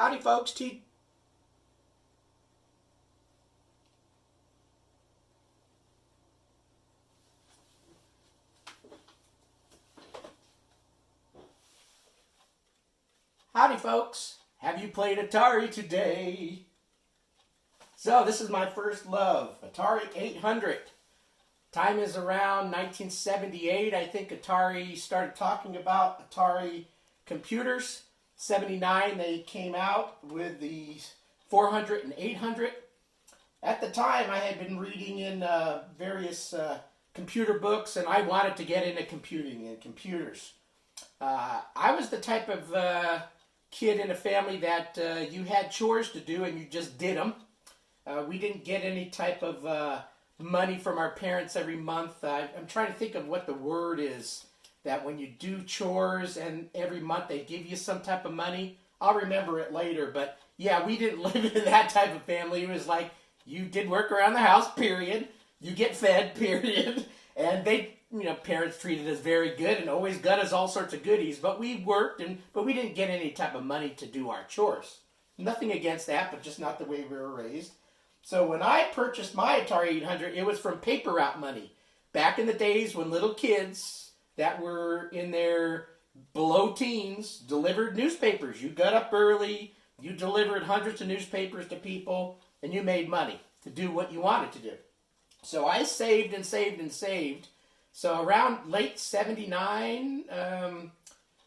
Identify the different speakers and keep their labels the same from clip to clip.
Speaker 1: Howdy, folks. Howdy, folks. Have you played Atari today? So, this is my first love, Atari 800. Time is around 1978. I think Atari started talking about Atari computers. 79, they came out with the 400 and 800. At the time, I had been reading in various computer books, and I wanted to get into computing and computers. I was the type of kid in a family that you had chores to do and you just did them. We didn't get any type of money from our parents every month. I'm trying to think of what the word is, that when you do chores and every month they give you some type of money. I'll remember it later, but yeah, we didn't live in that type of family. It was like, you did work around the house, period. You get fed, period. And they, parents treated us very good and always got us all sorts of goodies, but we worked, but we didn't get any type of money to do our chores. Nothing against that, but just not the way we were raised. So when I purchased my Atari 800, it was from paper route money. Back in the days when little kids that were in their below teens delivered newspapers. You got up early, you delivered hundreds of newspapers to people, and you made money to do what you wanted to do. So I saved and saved and saved. So around late 79,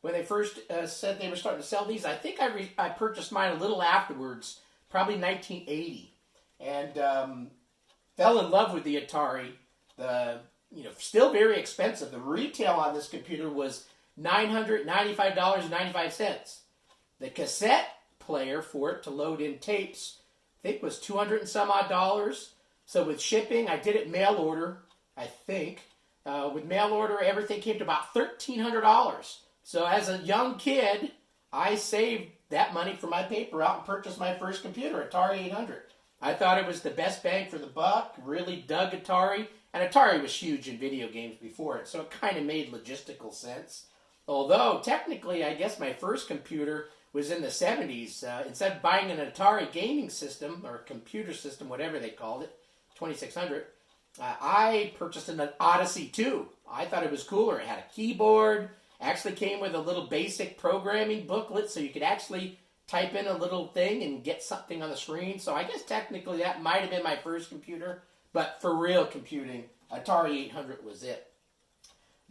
Speaker 1: when they first said they were starting to sell these, I think I purchased mine a little afterwards, probably 1980. And fell in love with the Atari. Still very expensive. The retail on this computer was $995.95. The cassette player for it to load in tapes, I think, was $200 and some odd dollars. So with shipping, I did it mail order, I think. With mail order, everything came to about $1,300. So as a young kid, I saved that money for my paper route and purchased my first computer, Atari 800. I thought it was the best bang for the buck, really dug Atari, and Atari was huge in video games before it, so it kind of made logistical sense. Although, technically, I guess my first computer was in the 70s. Instead of buying an Atari gaming system, or computer system, whatever they called it, 2600, I purchased an Odyssey 2. I thought it was cooler. It had a keyboard, actually came with a little basic programming booklet, so you could actually type in a little thing and get something on the screen. So I guess technically that might have been my first computer, but for real computing, Atari 800 was it.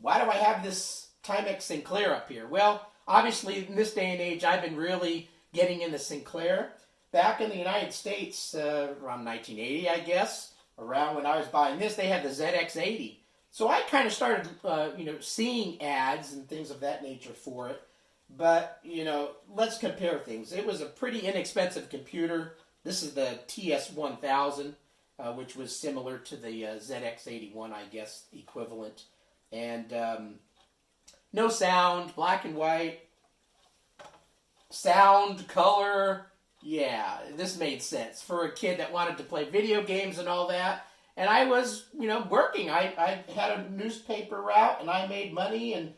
Speaker 1: Why do I have this Timex Sinclair up here? Well, obviously in this day and age, I've been really getting into Sinclair. Back in the United States, around 1980, I guess, around when I was buying this, they had the ZX80. So I kind of started, seeing ads and things of that nature for it. But, let's compare things. It was a pretty inexpensive computer. This is the TS-1000, which was similar to the ZX81, I guess, equivalent. And no sound, black and white. Sound, color, yeah, this made sense for a kid that wanted to play video games and all that. And I was, working. I had a newspaper route, and I made money and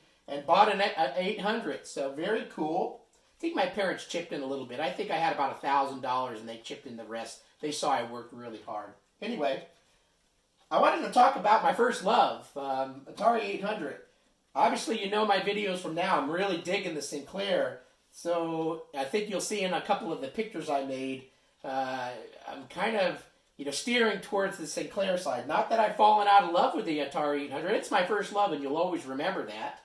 Speaker 1: bought an 800, so very cool. I think my parents chipped in a little bit. I think I had about $1,000, and they chipped in the rest. They saw I worked really hard. Anyway, I wanted to talk about my first love, Atari 800. Obviously, my videos from now. I'm really digging the Sinclair, so I think you'll see in a couple of the pictures I made, I'm kind of, steering towards the Sinclair side. Not that I've fallen out of love with the Atari 800. It's my first love, and you'll always remember that.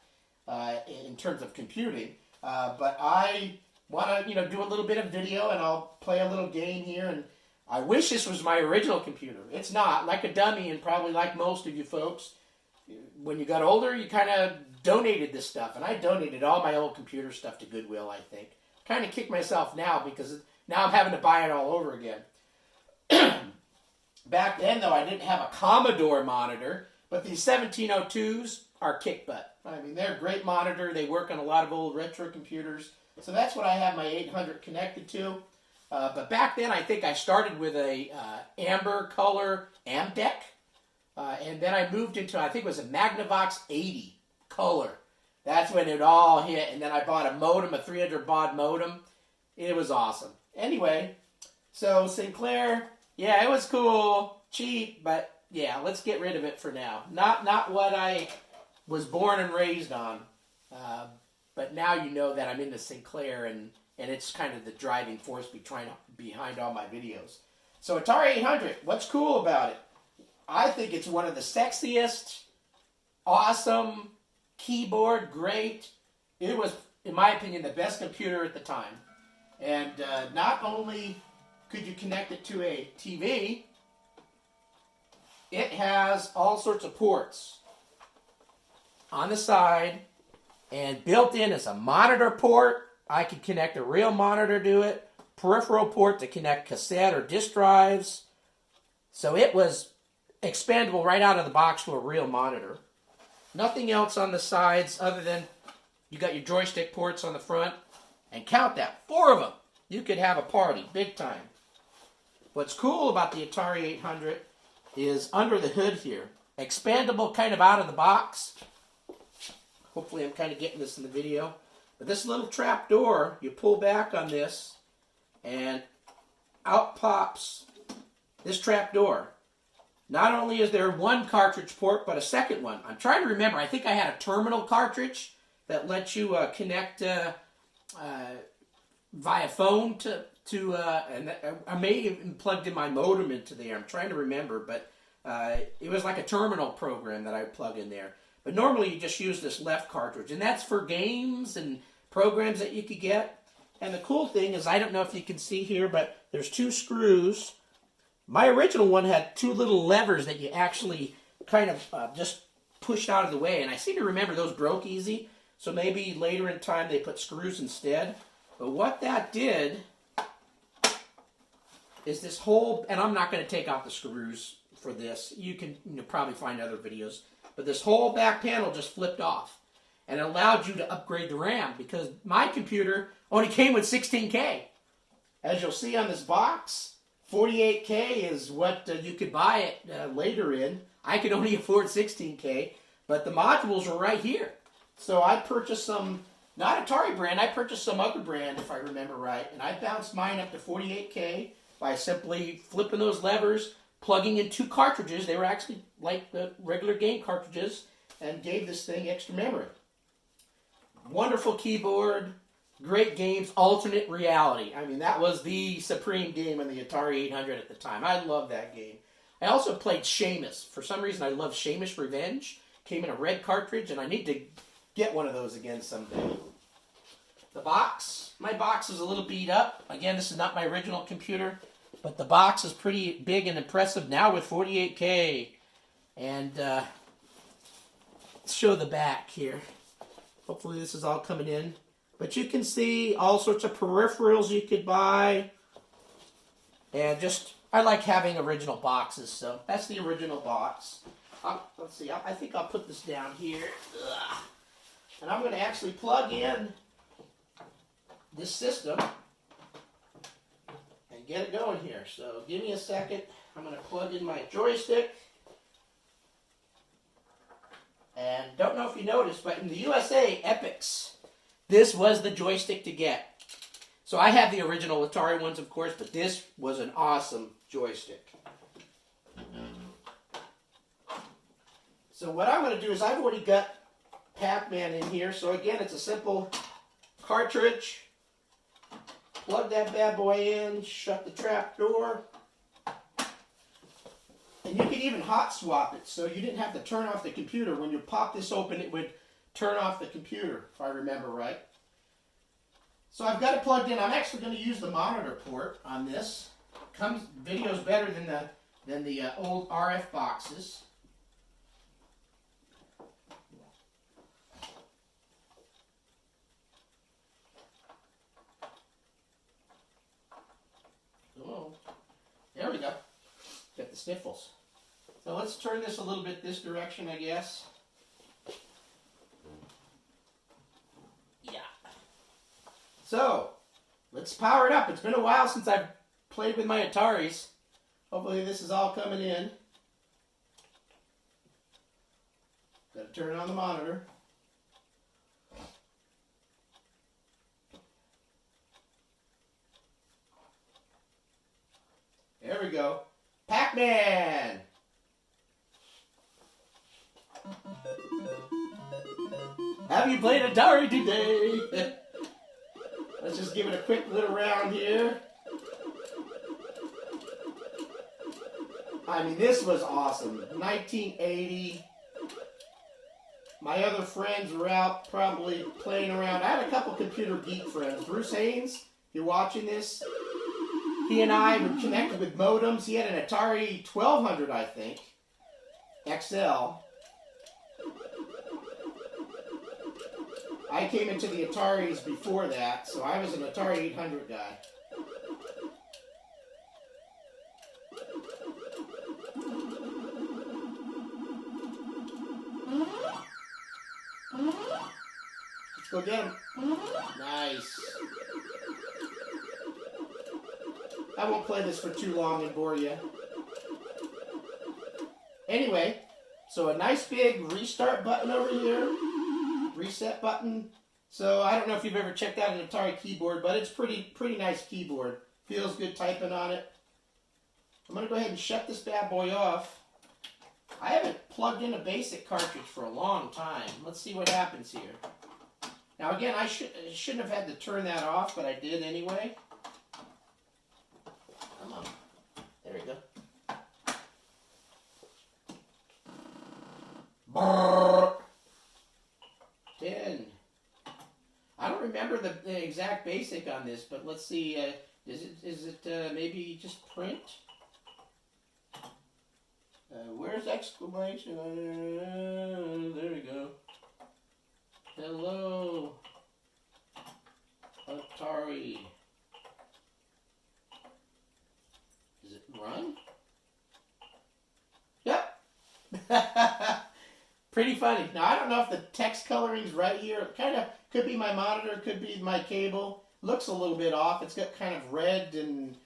Speaker 1: In terms of computing, but I want to, do a little bit of video, and I'll play a little game here, and I wish this was my original computer. It's not. Like a dummy, and probably like most of you folks, when you got older, you kind of donated this stuff, and I donated all my old computer stuff to Goodwill, I think. Kind of kick myself now, because now I'm having to buy it all over again. Back then, though, I didn't have a Commodore monitor, but these 1702s are kick butt. I mean, they're a great monitor. They work on a lot of old retro computers. So that's what I have my 800 connected to. But back then, I think I started with a amber color Amdec. And then I moved into, I think it was a Magnavox 80 color. That's when it all hit. And then I bought a modem, a 300 baud modem. It was awesome. Anyway, so Sinclair, yeah, it was cool, cheap, but yeah, let's get rid of it for now. Not what I was born and raised on. But now you know that I'm into Sinclair, and it's kind of the driving force behind all my videos. So Atari 800, what's cool about it? I think it's one of the sexiest, awesome, keyboard, great. It was, in my opinion, the best computer at the time. And not only could you connect it to a TV, it has all sorts of ports on the side, and built in is a monitor port. I could connect a real monitor to it, peripheral port to connect cassette or disk drives. So it was expandable right out of the box to a real monitor. Nothing else on the sides other than you got your joystick ports on the front, and count that, 4 of them. You could have a party, big time. What's cool about the Atari 800 is under the hood here, expandable kind of out of the box. Hopefully I'm kind of getting this in the video. But this little trap door, you pull back on this, and out pops this trap door. Not only is there one cartridge port, but a second one. I'm trying to remember. I think I had a terminal cartridge that lets you connect via phone and I may have even plugged in my modem into there. I'm trying to remember, but it was like a terminal program that I would plug in there. But normally you just use this left cartridge, and that's for games and programs that you could get. And the cool thing is, I don't know if you can see here, but there's 2 screws. My original one had 2 little levers that you actually kind of just pushed out of the way, and I seem to remember those broke easy, so maybe later in time they put screws instead. But what that did is this whole, and I'm not going to take out the screws for this. You can probably find other videos. But this whole back panel just flipped off. And it allowed you to upgrade the RAM, because my computer only came with 16K. As you'll see on this box, 48K is what you could buy it later in. I could only afford 16K, but the modules were right here. So I purchased some, not Atari brand, I purchased some other brand if I remember right, and I bounced mine up to 48K by simply flipping those levers, plugging in 2 cartridges. They were actually like the regular game cartridges, and gave this thing extra memory. Wonderful keyboard, great games, alternate reality. I mean, that was the supreme game in the Atari 800 at the time. I love that game. I also played Seamus. For some reason, I love Seamus Revenge. Came in a red cartridge, and I need to get one of those again someday. The box. My box is a little beat up. Again, this is not my original computer, but the box is pretty big and impressive now with 48K. And let's show the back here. Hopefully this is all coming in. But you can see all sorts of peripherals you could buy. And just, I like having original boxes, so that's the original box. Let's see, I think I'll put this down here. Ugh. And I'm going to actually plug in this system and get it going here. So give me a second. I'm going to plug in my joystick. And don't know if you noticed, but in the USA, Epix, this was the joystick to get. So I have the original Atari ones, of course, but this was an awesome joystick. So what I'm going to do is I've already got Pac-Man in here. So again, it's a simple cartridge. Plug that bad boy in, shut the trap door. And you could even hot swap it, so you didn't have to turn off the computer. When you pop this open, it would turn off the computer, if I remember right. So I've got it plugged in. I'm actually going to use the monitor port on this. Video's better than the old RF boxes. Oh, there we go. Got the sniffles. So let's turn this a little bit this direction, I guess. Yeah. So, let's power it up. It's been a while since I've played with my Ataris. Hopefully this is all coming in. Got to turn on the monitor. Pac-Man. Have you played Atari today? Let's just give it a quick little round here. I mean, this was awesome. 1980. My other friends were out probably playing around. I had a couple computer geek friends. Bruce Haynes, you're watching this. He and I were connected with modems. He had an Atari 1200, I think, XL. I came into the Ataris before that, so I was an Atari 800 guy. Let's go get him. Nice. I won't play this for too long and bore you. Anyway, so a nice big restart button over here. Reset button. So I don't know if you've ever checked out an Atari keyboard, but it's pretty nice keyboard. Feels good typing on it. I'm going to go ahead and shut this bad boy off. I haven't plugged in a basic cartridge for a long time. Let's see what happens here. Now again, I shouldn't have had to turn that off, but I did anyway. Come on. There we go. Brrr. 10. I don't remember the exact basic on this, but let's see. Is it maybe just print? Where's exclamation? There we go. Hello, Atari. Does it run? Yep. Pretty funny. Now, I don't know if the text coloring's right here. It kind of could be my monitor, could be my cable. Looks a little bit off. It's got kind of red and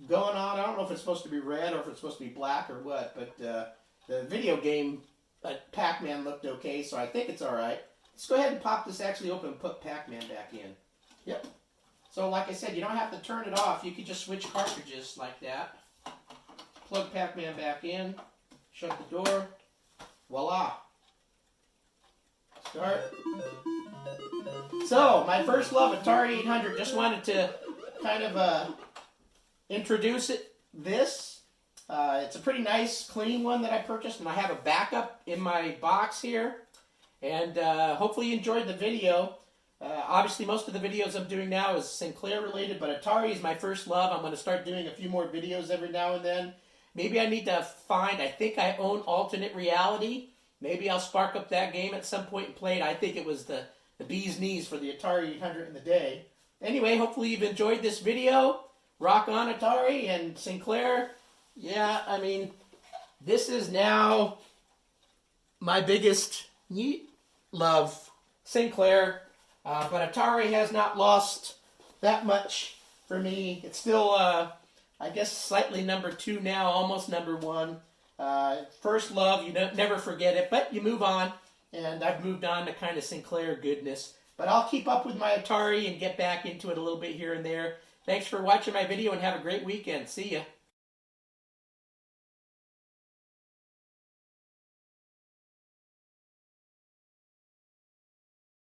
Speaker 1: going on. I don't know if it's supposed to be red or if it's supposed to be black or what, but the video game Pac-Man looked okay, so I think it's all right. Let's go ahead and pop this actually open and put Pac-Man back in. Yep. So like I said, you don't have to turn it off. You could just switch cartridges like that. Plug Pac-Man back in. Shut the door. Voila. Start. So, my first love, Atari 800. Just wanted to kind of introduce this. It's a pretty nice, clean one that I purchased, and I have a backup in my box here. And hopefully you enjoyed the video. Obviously, most of the videos I'm doing now is Sinclair related, but Atari is my first love. I'm going to start doing a few more videos every now and then. Maybe I need to find, I think I own Alternate Reality. Maybe I'll spark up that game at some point and play it. I think it was the bee's knees for the Atari 800 in the day. Anyway, hopefully you've enjoyed this video. Rock on, Atari and Sinclair. Yeah, I mean, this is now my biggest love, Sinclair. But Atari has not lost that much for me. It's still, I guess, slightly number 2 now, almost number 1. First love, you never forget it, but you move on. And I've moved on to kind of Sinclair goodness. But I'll keep up with my Atari and get back into it a little bit here and there. Thanks for watching my video and have a great weekend. See ya.